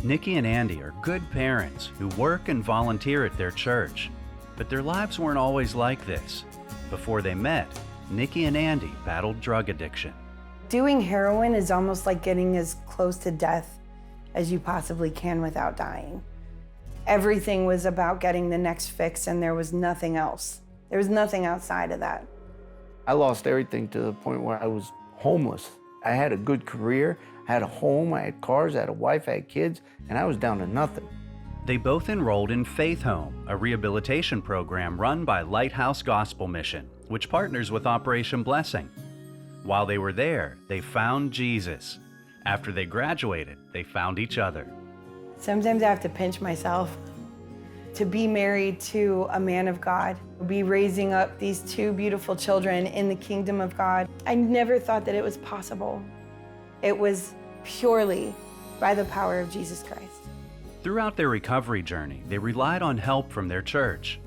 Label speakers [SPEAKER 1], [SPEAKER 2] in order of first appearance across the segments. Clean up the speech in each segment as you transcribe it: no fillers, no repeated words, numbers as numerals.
[SPEAKER 1] Nikki and Andy are good parents who work and volunteer at their church, but their lives weren't always like this. Before they met, Nikki and Andy battled drug addiction.
[SPEAKER 2] Doing heroin is almost like getting as close to death as you possibly can without dying. Everything was about getting the next fix, and there was nothing else. There was nothing outside of that.
[SPEAKER 3] I lost everything to the point where I was homeless. I had a good career, I had a home, I had cars, I had a wife, I had kids, and I was down to nothing.
[SPEAKER 1] They both enrolled in Faith Home, a rehabilitation program run by Lighthouse Gospel Mission, which partners with Operation Blessing. While they were there, they found Jesus. After they graduated, they found each other.
[SPEAKER 2] Sometimes I have to pinch myself. To be married to a man of God, be raising up these two beautiful children in the kingdom of God, I never thought that it was possible. It was purely by the power of Jesus Christ.
[SPEAKER 1] Throughout their recovery journey, they relied on help from their church.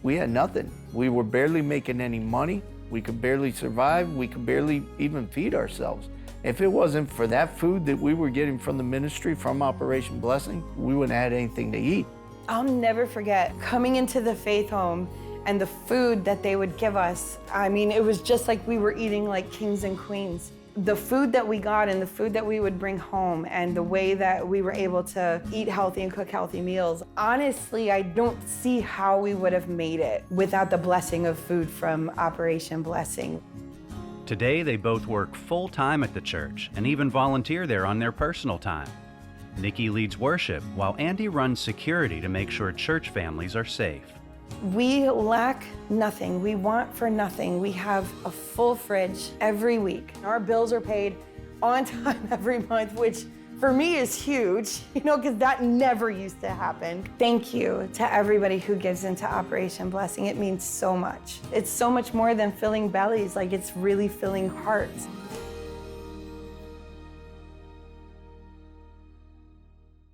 [SPEAKER 3] We had nothing. We were barely making any money. We could barely survive. We could barely even feed ourselves. If it wasn't for that food that we were getting from the ministry, from Operation Blessing, we wouldn't have had anything to eat.
[SPEAKER 2] I'll never forget coming into the Faith Home and the food that they would give us. I mean, it was just like we were eating like kings and queens. The food that we got and the food that we would bring home and the way that we were able to eat healthy and cook healthy meals. Honestly, I don't see how we would have made it without the blessing of food from Operation Blessing.
[SPEAKER 1] Today, they both work full-time at the church and even volunteer there on their personal time. Nikki leads worship while Andy runs security to make sure church families are safe.
[SPEAKER 2] We lack nothing. We want for nothing. We have a full fridge every week. Our bills are paid on time every month, which for me is huge, because that never used to happen. Thank you to everybody who gives into Operation Blessing. It means so much. It's so much more than filling bellies, like it's really filling hearts.